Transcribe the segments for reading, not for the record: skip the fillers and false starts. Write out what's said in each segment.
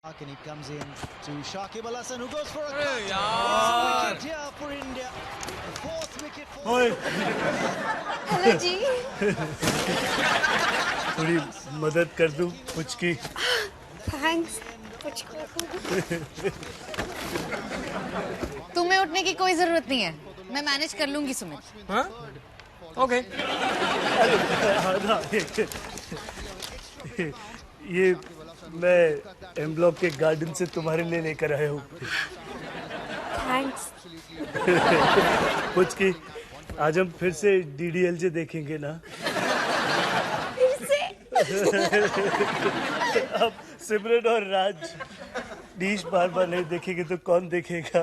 And it comes in to Shakib Al Hasan, who goes for a cut. यार It's a wicket here for India. The fourth wicket for. ओए hello जी। थोड़ी मदद कर दूं Puchki. Thanks. तुम्हें उठने की कोई जरूरत नहीं है, मैं मैनेज कर लूंगी सुमित। हाँ ओके ये मैं एम ब्लॉक के गार्डन से तुम्हारे लिए लेकर आया हूँ। थैंक्स। पुचकी, आज हम फिर से डीडीएलजे देखेंगे ना? फिर से? अब सिमरन और राज डीश बार बार नहीं देखेंगे तो कौन देखेगा?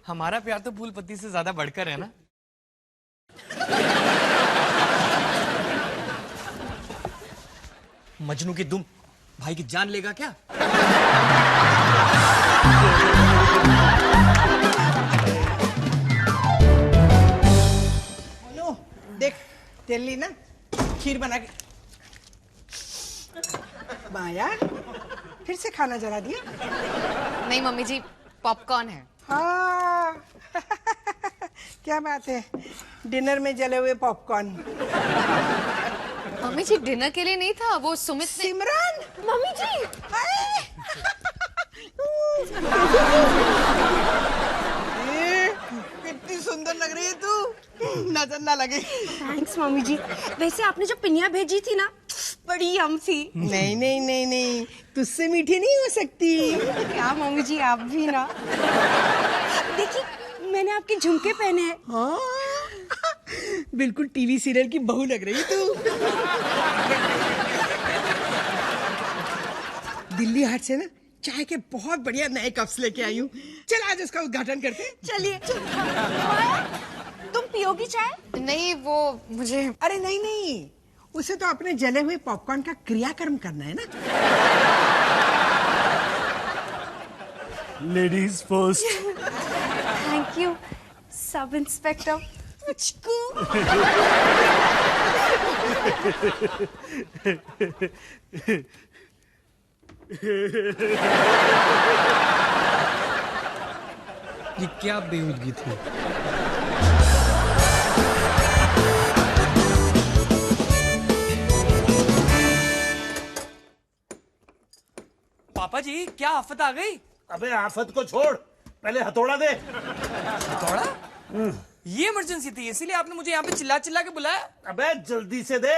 हमारा प्यार तो फूल पत्ती से ज्यादा बढ़कर है ना। मजनू की दुम भाई की जान लेगा क्या? लो देख तेल ली ना, खीर बना के। माया फिर से खाना जला दिया? नहीं मम्मी जी, पॉपकॉर्न है। हाँ क्या बात है, डिनर में जले हुए पॉपकॉर्न। मम्मी जी डिनर के लिए नहीं था, वो सुमित ने। सिमरन मम्मी जी कितनी सुंदर लग रही है तू, नजर ना लगे। थैंक्स मम्मी जी। वैसे आपने जो पिनिया भेजी थी ना, बड़ी यम थी। नहीं नहीं नहीं नहीं, तुझसे मीठी नहीं हो सकती। क्या मम्मी जी, आप भी ना। देखिए मैंने आपके झुमके पहने हैं। हाँ बिल्कुल टीवी सीरियल की बहू लग रही है तू। दिल्ली हाट से ना चाय के बहुत बढ़िया नए कप्स लेके आई हूँ। चल आज उसका उद्घाटन करते हैं। चलिए। तुम पियोगी चाय? नहीं, वो मुझे। अरे नहीं नहीं, उसे तो अपने जले हुए पॉपकॉर्न का क्रियाकर्म करना है ना। Ladies first. Thank you sub inspector Puchku. ये क्या बेहूदगी थी? पापा जी क्या आफत आ गई? अबे आफत को छोड़, पहले हथौड़ा दे। थोड़ा ये इमरजेंसी थी, इसीलिए आपने मुझे यहाँ पे चिल्ला चिल्ला के बुलाया। अबे जल्दी से दे,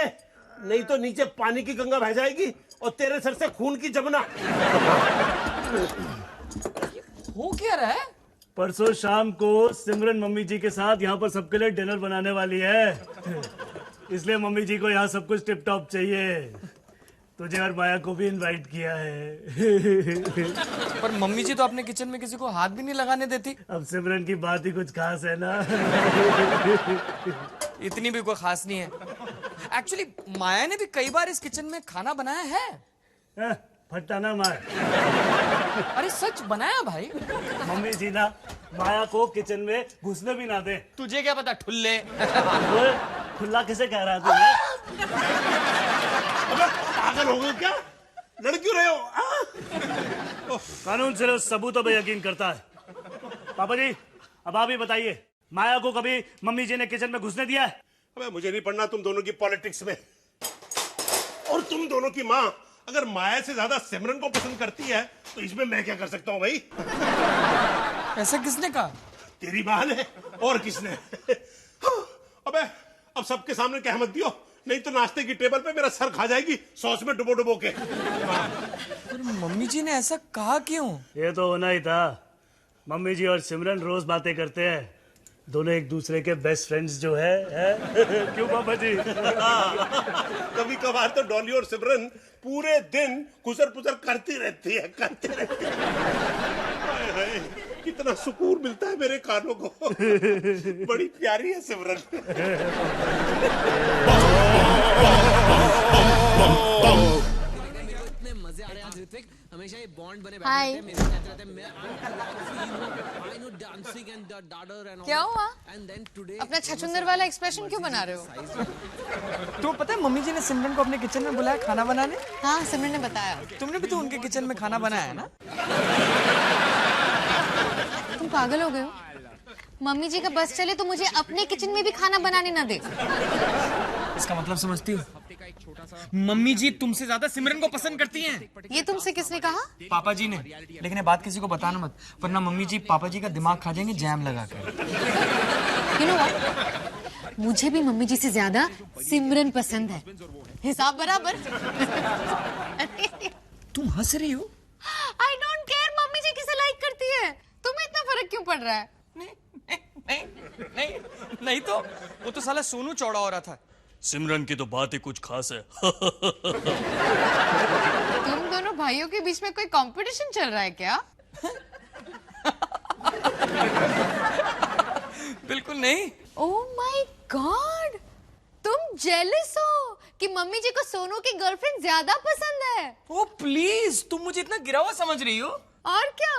नहीं तो नीचे पानी की गंगा बह जाएगी और तेरे सर से खून की जमुना। हो क्या रहा है? परसों शाम को सिमरन मम्मी जी के साथ यहाँ पर सबके लिए डिनर बनाने वाली है, इसलिए मम्मी जी को यहाँ सब कुछ टिप टॉप चाहिए। तुझे और माया को भी इनवाइट किया है। पर मम्मी जी तो अपने किचन में किसी को हाथ भी नहीं लगाने देती। अब सिमरन की बात ही कुछ खास है ना। इतनी भी कोई खास नहीं है। एक्चुअली माया ने भी कई बार इस किचन में खाना बनाया है। फट्टा ना मार। अरे सच बनाया भाई। मम्मी जी ना माया को किचन में घुसने भी ना दे। तुझे क्या पता ठुल्ले। ओए, खुला किसे कह रहा है तू? पागल हो गए क्या? लड़ क्यों रहे हो? कानून सिर्फ सबूतों पे यकीन करता है। पापा जी अब आप ही बताइए, माया को कभी मम्मी जी ने किचन में घुसने दिया है? अबे मुझे नहीं पढ़ना तुम दोनों की पॉलिटिक्स में। और तुम दोनों की माँ अगर माया से ज्यादा सिमरन को पसंद करती है तो इसमें मैं क्या कर सकता हूँ भाई? ऐसा किसने कहा? तेरी माँ ने, और किसने? अबे अब सबके सामने कह मत दियो, नहीं तो नाश्ते की टेबल पे मेरा सर खा जाएगी सॉस में डुबो डुबो के। पर मम्मी जी ने ऐसा कहा क्यों? ये तो होना ही था। मम्मी जी और सिमरन रोज बातें करते हैं, दोनों एक दूसरे के बेस्ट फ्रेंड्स जो है? क्यों पापा जी? कभी कभार तो डॉली और सिमरन पूरे दिन खुसर पुसर करती रहती है। हाय हाय, कितना सुकून मिलता है मेरे कानों को। बड़ी प्यारी है सिमरन। इतने मजे आ रहे हैं ऋत्विक, हमेशा हाय क्या हुआ? अपना छछूंदर वाला एक्सप्रेशन क्यों बना रहे हो? तो पता है मम्मी जी ने सिमरन को अपने किचन में बुलाया खाना बनाने। हाँ सिमरन ने बताया। तुमने भी तो उनके किचन में खाना बनाया है ना? तुम पागल हो गए हो? मम्मी जी का बस चले तो मुझे अपने किचन में भी खाना बनाने ना दे। इसका मतलब समझती हो? मम्मी जी तुमसे ज्यादा सिमरन को पसंद करती हैं। ये तुमसे किसने कहा? पापा जी ने। लेकिन ये बात किसी को बताना मत, वरना मम्मी जी पापा जी का दिमाग खा जाएंगे जैम लगाकर। You know what? मुझे भी मम्मी जी से ज्यादा सिमरन पसंद है। हिसाब बराबर। तुम हंस रही हो? I don't care मम्मी जी किसे लाइक करती है। तुम्हें इतना फर्क क्यों पड़ रहा है? नहीं तो वो तो साला सोनू चौड़ा हो रहा था। सिमरन की तो बात ही कुछ खास है। तुम दोनों भाइयों के बीच में कोई कंपटीशन चल रहा है क्या? बिल्कुल नहीं। ओह माय गॉड, तुम जेलस हो कि मम्मी जी को सोनू की गर्लफ्रेंड ज्यादा पसंद है। ओ प्लीज, तुम मुझे इतना गिरा हुआ समझ रही हो? और क्या,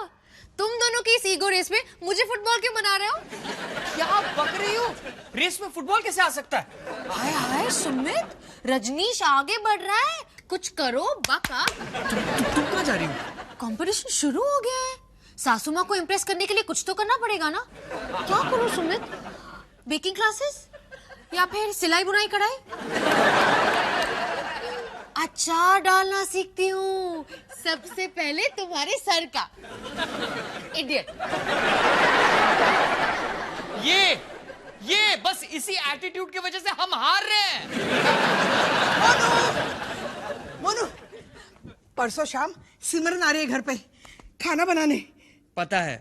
तुम दोनों की इस ईगो रेस में मुझे फुटबॉल क्यों बना रहे हो? क्या बक रही हो? रेस में फुटबॉल कैसे आ सकता है? हाय हाय सुमित, रजनीश आगे बढ़ रहा है, कुछ करो बका। तुम कहाँ जा रही हो? कंपटीशन शुरू हो गया है। सासू माँ को इम्प्रेस करने के लिए कुछ तो करना पड़ेगा ना। क्या करूं सुमित? बेकिंग क्लासेस या फिर सिलाई बुनाई कढ़ाई? अचार डालना सीखती हूँ, सबसे पहले तुम्हारे सर का। इडियट। ये बस इसी एटीट्यूड की वजह से हम हार रहे हैं। मोनू, परसों शाम सिमरन आ रही है घर पे खाना बनाने। पता है।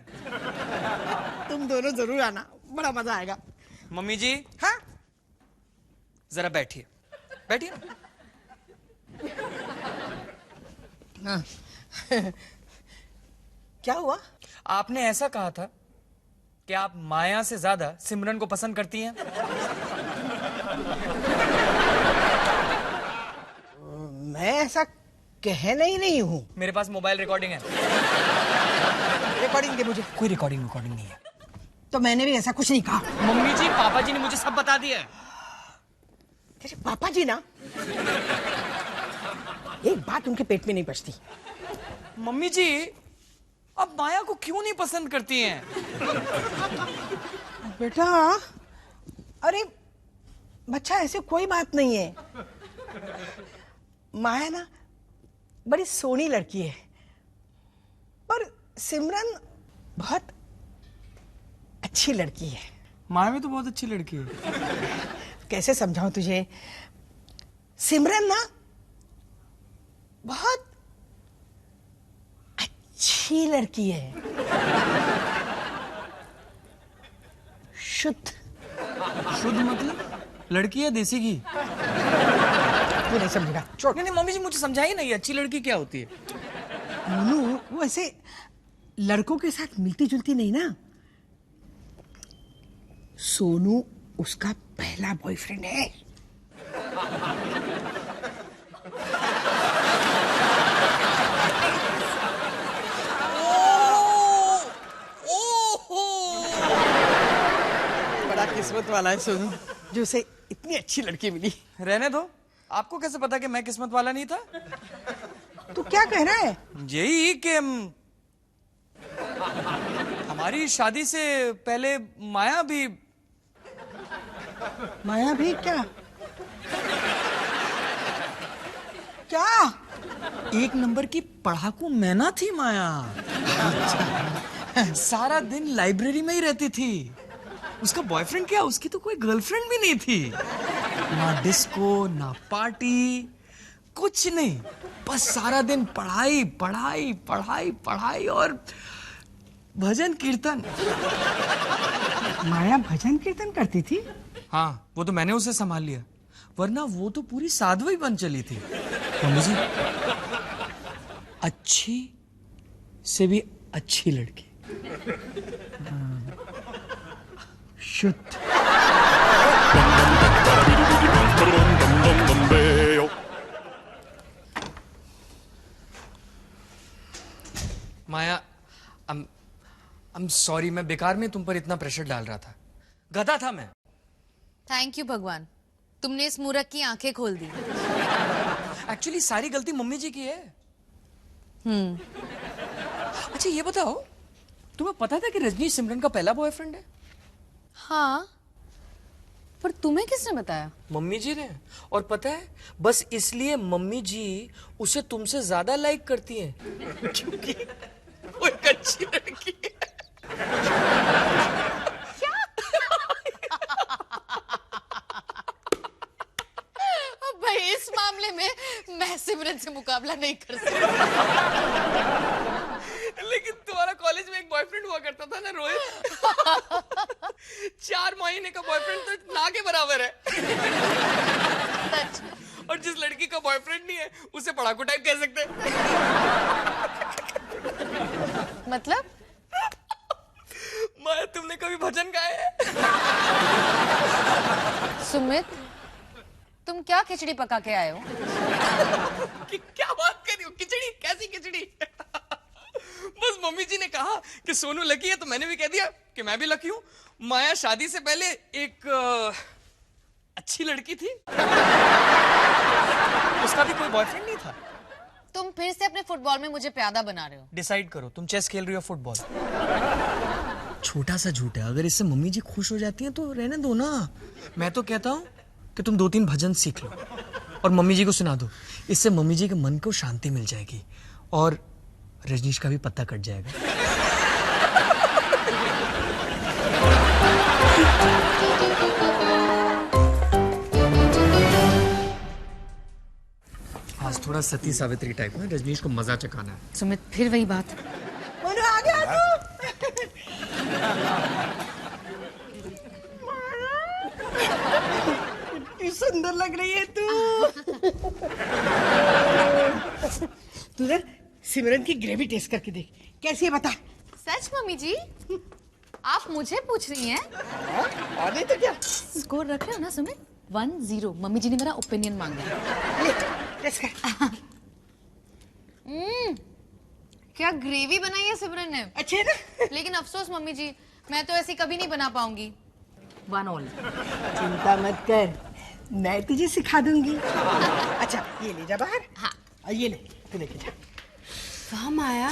तुम दोनों जरूर आना, बड़ा मजा आएगा। मम्मी जी हाँ जरा बैठिए, बैठिए ना। हाँ। क्या हुआ? आपने ऐसा कहा था कि आप माया से ज्यादा सिमरन को पसंद करती हैं। मैं ऐसा कह नहीं हूँ। मेरे पास मोबाइल रिकॉर्डिंग है। रिकॉर्डिंग दे मुझे। कोई रिकॉर्डिंग नहीं है। तो मैंने भी ऐसा कुछ नहीं कहा। मम्मी जी पापा जी ने मुझे सब बता दिया है। तेरे पापा जी ना, एक बात उनके पेट में नहीं पचती। मम्मी जी अब माया को क्यों नहीं पसंद करती हैं? बेटा, अरे बच्चा ऐसे कोई बात नहीं है। माया ना बड़ी सोनी लड़की है, पर सिमरन बहुत अच्छी लड़की है। माया भी तो बहुत अच्छी लड़की है। कैसे समझाऊं तुझे? सिमरन ना बहुत अच्छी लड़की है, शुद्ध। शुद्ध मतलब लड़की है देसी घी? तू नहीं समझेगा। छोड़। नहीं मम्मी जी मुझे समझाइए ना, ये अच्छी लड़की क्या होती है? मोनू, वो ऐसे लड़कों के साथ मिलती जुलती नहीं ना। सोनू उसका पहला बॉयफ्रेंड है। बड़ा किस्मत वाला है सोनू, जो उसे इतनी अच्छी लड़की मिली। रहने दो, आपको कैसे पता कि मैं किस्मत वाला नहीं था? तू क्या कह रहा है? यही कि हमारी शादी से पहले माया भी क्या क्या? एक नंबर की पढ़ाकू मैना थी माया। सारा दिन लाइब्रेरी में ही रहती थी। उसका बॉयफ्रेंड क्या, उसकी तो कोई गर्लफ्रेंड भी नहीं थी। ना डिस्को ना पार्टी, कुछ नहीं, बस सारा दिन पढ़ाई पढ़ाई पढ़ाई पढ़ाई और भजन कीर्तन। माया भजन कीर्तन करती थी? हाँ, वो तो मैंने उसे संभाल लिया, वरना वो तो पूरी साध्वी बन चली थी। मम्मी जी, अच्छी से भी अच्छी लड़की, शुद्ध। सॉरी, मैं बेकार में तुम पर इतना प्रेशर डाल रहा था। गधा था मैं। थैंक यू भगवान, तुमने इस मूर्ख की आंखें खोल दी। एक्चुअली सारी गलती मम्मी जी की है। अच्छा ये बताओ, तुम्हें पता था कि रजनीश सिमरन का पहला बॉयफ्रेंड है? हाँ, पर तुम्हें किसने बताया? मम्मी जी ने। और पता है, बस इसलिए मम्मी जी उसे तुमसे ज्यादा लाइक करती हैं क्योंकि वो एक अच्छी लड़की है। भाई इस मामले में मैं सिमरन से मुकाबला नहीं कर सकती। लेकिन तुम्हारा कॉलेज में एक बॉयफ्रेंड हुआ करता था ना रोहित। 4 महीने का बॉयफ्रेंड तो ना के बराबर है। और जिस लड़की का बॉयफ्रेंड नहीं है उसे पढ़ाकू टाइप कह सकते हैं। मतलब? माया, तुमने कभी भजन गाए हैं? सुमित, तुम क्या खिचड़ी पका के आए हो? क्या बात कर रही हो? खिचड़ी? कैसी खिचड़ी? बस मम्मी जी ने कहा कि सोनू लकी है तो मैंने भी कह दिया कि मैं भी लकी हूं। माया शादी से पहले एक अच्छी लड़की थी। उसका भी कोई बॉयफ्रेंड नहीं था। तुम फिर से अपने फुटबॉल में मुझे प्यादा बना रहे हो। डिसाइड करो, तुम चेस खेल रही हो फुटबॉल? छोटा सा झूठ है, अगर इससे मम्मी जी खुश हो जाती हैं तो रहने दो ना। मैं तो कहता हूं कि तुम 2-3 भजन सीख लो और मम्मी जी को सुना दो। इससे मम्मी जी के मन को शांति मिल जाएगी और रजनीश का भी पत्ता कट जाएगा। आज थोड़ा सती सावित्री टाइप में रजनीश को मजा चखाना है। सुमित, फिर वही बात। मोनू आ गया तू। कितनी सुंदर लग रही है तू। तू ना सिमरन की ग्रेवी टेस्ट करके देख, कैसी है बता। सच मम्मी जी? आप मुझे पूछ रही हैं? और नहीं तो क्या। स्कोर रख रहे हो ना सुमित? 1-0। मम्मी जी ने मेरा ओपिनियन मांगा है। ले, टेस्ट कर। क्या ग्रेवी बनाई है सिमरन ने। अच्छे है ना? लेकिन अफसोस मम्मी जी, मैं तो ऐसी कभी नहीं बना पाऊंगी। 1-1। चिंता मत कर, मैं तुझे सिखा दूंगी। अच्छा ये ले जा बाहर। हाँ। और ये ले, तू लेके जा। वाह माया,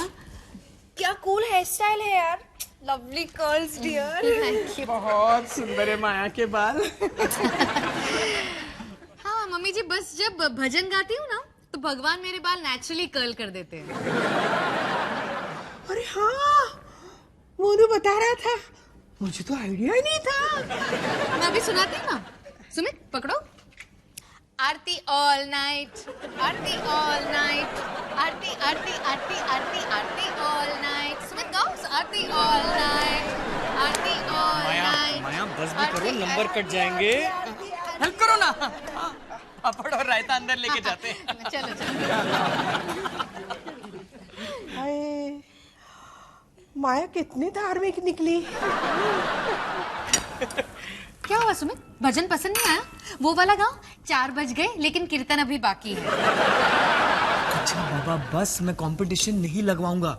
क्या कूल हेयर स्टाइल है यार। Lovely curls dear. Thank you. बहुत सुंदर है माया के बाल। हाँ मम्मी जी, बस जब भजन गाती हूँ ना तो भगवान मेरे बाल नेचुरली कर्ल कर देते हैं। अरे हाँ, मोनू बता रहा था, मुझे तो आइडिया ही नहीं था। मैं भी सुनाती हूँ ना। सुमित पकड़ो। आरती ऑल नाइट, आरती ऑल नाइट, आरती आरती आरती आरती आरती ऑल नाइट। सुमित गाओ। आरती ऑल नाइट, आरती ऑल नाइट। माया बस भी करो, नंबर कट जाएंगे। हेल्प करो ना। पापड़ और रायता अंदर लेके जाते हैं। चलो चलो। हाय, माया कितनी धार्मिक निकली। क्या हुआ सुमित, भजन पसंद नहीं आया? वो वाला गाओ, 4 बज गए लेकिन कीर्तन अभी बाकी है। अच्छा बाबा बस, मैं कंपटीशन नहीं लगवाऊंगा।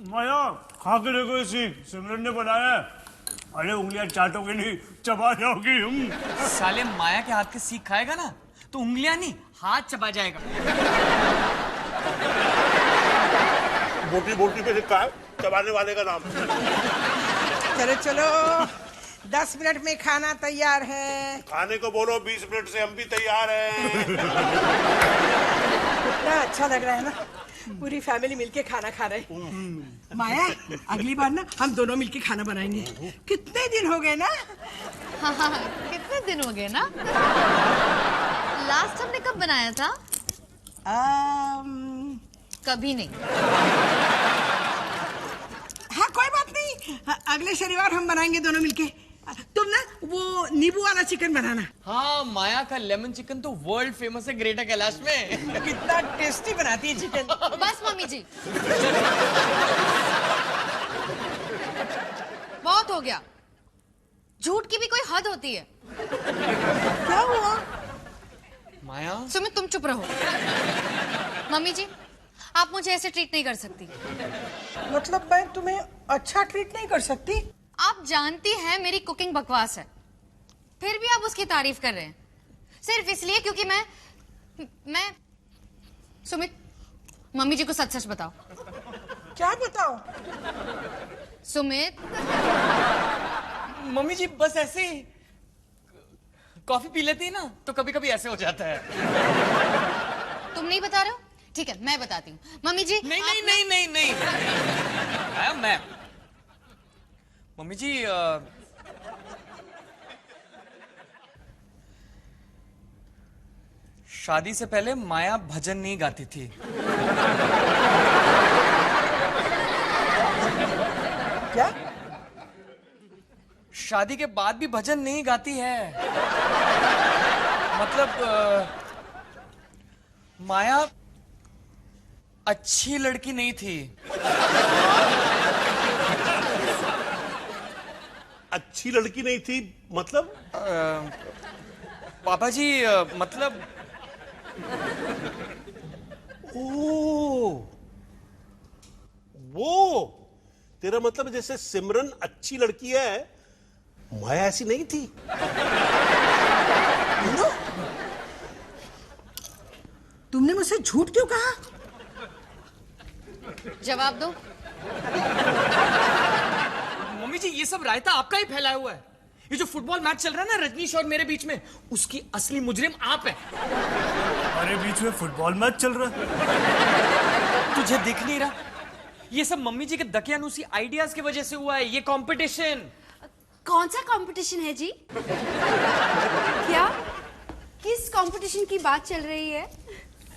माया खा के देखो, इसी सिमरन ने बनाया है। अरे उंगलियां चाटोगे नहीं, चबा जाओगी। साले माया के हाथ के सीख खाएगा ना तो उंगलियां नहीं हाथ चबा जाएगा। बोटी बोटी पे लिखा है चबाने वाले का नाम। चलो चलो, 10 मिनट में खाना तैयार है। खाने को बोलो, 20 मिनट से हम भी तैयार हैं। कितना अच्छा लग रहा है ना, पूरी फैमिली मिलके खाना खा रहे। माया, अगली बार ना हम दोनों मिलके खाना बनाएंगे। कितने दिन हो गए ना। हाँ, कितने दिन हो गए ना। लास्ट हमने कब बनाया था? कभी नहीं। हाँ कोई बात नहीं, अगले शनिवार हम बनाएंगे दोनों मिलके। तुम ना वो नींबू वाला चिकन बनाना। हाँ, माया का लेमन चिकन तो वर्ल्ड फेमस है ग्रेटर कैलाश में। कितना टेस्टी बनाती है चिकन। बस मम्मी जी, बहुत हो गया। झूठ की भी कोई हद होती है। क्या हुआ? माया सुमित तुम चुप रहो। मम्मी जी, आप मुझे ऐसे ट्रीट नहीं कर सकती। मतलब मैं तुम्हें अच्छा ट्रीट नहीं कर सकती? आप जानती हैं मेरी कुकिंग बकवास है, फिर भी आप उसकी तारीफ कर रहे हैं सिर्फ इसलिए क्योंकि मैं सुमित, मम्मी जी को सच सच बताओ। क्या बताओ? सुमित, मम्मी जी बस ऐसे ही कॉफी पी लेती है ना तो कभी कभी ऐसे हो जाता है। तुम नहीं बता रहे हो? ठीक है मैं बताती हूँ। मम्मी जी नहीं आप नहीं नहीं नहीं नहीं मैं मम्मी जी शादी से पहले माया भजन नहीं गाती थी। क्या? शादी के बाद भी भजन नहीं गाती है। मतलब माया अच्छी लड़की नहीं थी। अच्छी लड़की नहीं थी मतलब? पापा जी मतलब ओ, वो तेरा मतलब जैसे सिमरन अच्छी लड़की है, माया ऐसी नहीं थी। तुमने मुझसे झूठ क्यों कहा? जवाब दो। मम्मी जी ये सब रायता आपका ही फैलाया हुआ है। ये जो फुटबॉल मैच चल रहा है ना रजनीश और मेरे बीच में, उसकी असली मुजरिम आप है। हमारे बीच में फुटबॉल मैच चल रहा है? तुझे दिख नहीं रहा? ये सब मम्मी जी के दकियानूसी आइडियाज की वजह से हुआ है ये कंपटीशन। कौन सा कंपटीशन है जी? क्या? किस कंपटीशन की बात चल रही है?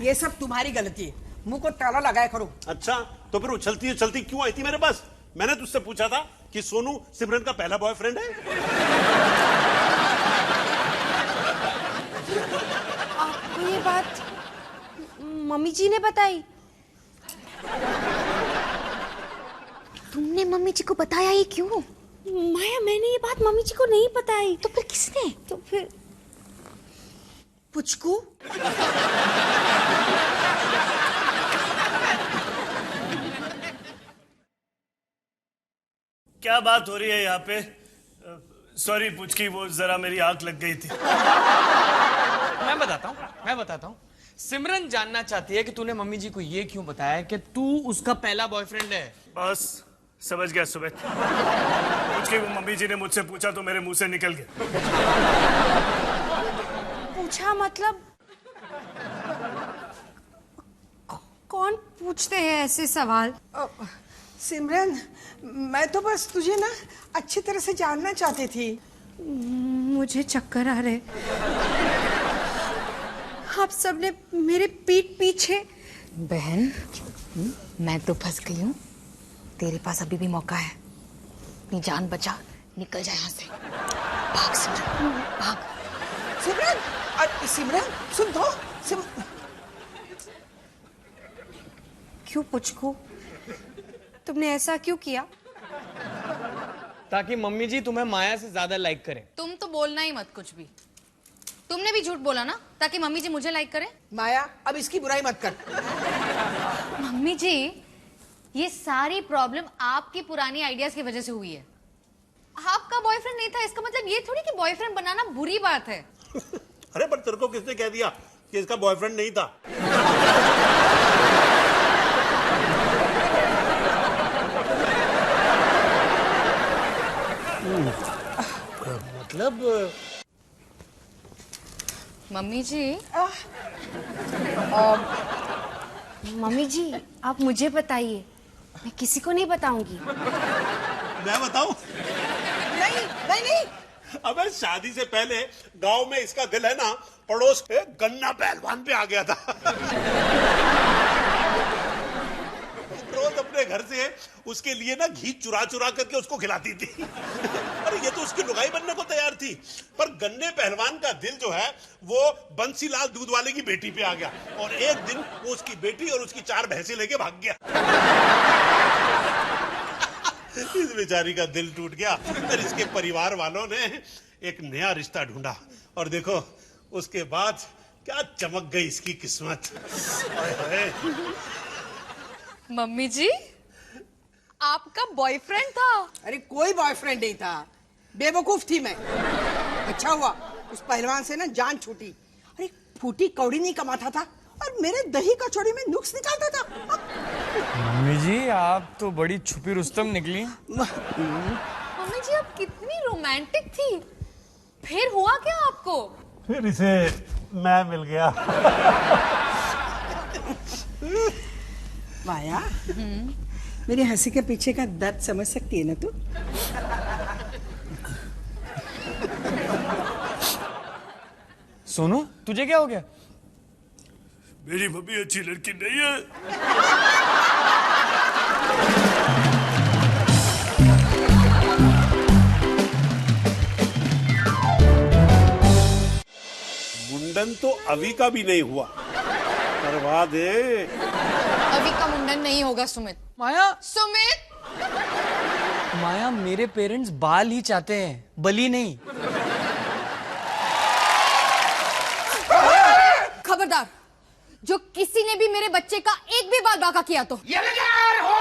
ये सब तुम्हारी गलती है। मुंह को ताला लगाया करो। अच्छा तो फिर उछलती उछलती क्यों आई थी मेरे पास? मैंने तुझसे पूछा था कि सोनू सिमरन का पहला बॉयफ्रेंड है। आपको ये बात मम्मी जी ने बताई? तुमने मम्मी जी को बताया ही क्यों? माया मैंने ये बात मम्मी जी को नहीं बताई। तो फिर किसने? तो फिर पुचकू? क्या बात हो रही है यहाँ पे? सॉरी पुचकी, वो जरा मेरी आंख लग गई थी। मैं बताता हूँ। सिमरन जानना चाहती है कि तूने मम्मी जी को ये क्यों बताया कि तू उसका पहला बॉयफ्रेंड है। बस समझ गया सुमित। पुचकी, वो मम्मी जी ने मुझसे पूछा तो मेरे मुंह से निकल गया। पूछा मतलब? कौन पूछते हैं ऐसे सवाल? सिमरन, मैं तो बस तुझे ना अच्छी तरह से जानना चाहती थी। मुझे चक्कर आ रहे। आप सबने मेरे पीठ पीछे। बहन, मैं तो फंस गई हूँ। तेरे पास अभी भी मौका है। अपनी जान बचा, निकल जा यहाँ से। भाग सिमरन, भाग। सिमरन, सिमरन सुन तो। क्यों पुचकू? तुमने ऐसा क्यों किया? ताकि मम्मी जी तुम्हें माया से ज्यादा लाइक करें। तुम तो बोलना ही मत कुछ भी। तुमने भी झूठ बोला ना ताकि मम्मी जी मुझे लाइक करें। माया अब इसकी बुराई मत कर। मम्मी जी, ये सारी प्रॉब्लम आपकी पुरानी आइडियाज की वजह से हुई है। आपका बॉयफ्रेंड नहीं था इसका मतलब ये थोड़ी कि बॉयफ्रेंड बनाना बुरी बात है। अरे पर तेरे को किसने कह दिया कि इसका बॉयफ्रेंड नहीं था? मतलब मम्मी जी। मम्मी जी आप मुझे बताइए, मैं किसी को नहीं बताऊंगी। मैं बताऊं? नहीं नहीं नहीं। अबे शादी से पहले गांव में इसका दिल है ना पड़ोस के गन्ना पहलवान पे आ गया था। रोज अपने घर से उसके लिए ना घी चुरा चुरा करके उसको खिलाती थी। अरे ये तो उसकी लुगाई बनने को तैयार थी, पर गन्ने पहलवान का दिल जो है वो बंसीलाल दूध वाले की बेटी पे आ गया और एक दिन वो उसकी बेटी और उसकी 4 भैंसें लेके भाग गया। इस बेचारी का दिल टूट गया और इसके परिवार वालों ने एक नया रिश्ता ढूंढा और देखो उसके बाद क्या चमक गई इसकी किस्मत। मम्मी जी, आपका बॉयफ्रेंड था? अरे कोई बॉयफ्रेंड नहीं था, बेवकूफ थी मैं। अच्छा हुआ उस पहलवान से ना जान छूटी। अरे फूटी कौड़ी नहीं कमाता था और मेरे दही कचौड़ी में नुक्स निकालता था। मम्मी जी आप तो बड़ी छुपी रुस्तम निकली। मम्मी जी आप कितनी रोमांटिक थी, फिर हुआ क्या आपको? फिर इसे मैं मिल गया। माया, मेरी हंसी के पीछे का दर्द समझ सकती है ना तू? सोनू तुझे क्या हो गया? मेरी मम्मी अच्छी लड़की नहीं है। मुंडन तो अभी का भी नहीं हुआ, करवा दे। अभी का मुंडन नहीं होगा सुमित। माया, सुमित, माया मेरे पेरेंट्स बाल ही चाहते हैं, बली नहीं। खबरदार, जो किसी ने भी मेरे बच्चे का एक भी बाल बांका किया तो ये लेके आ रहे हो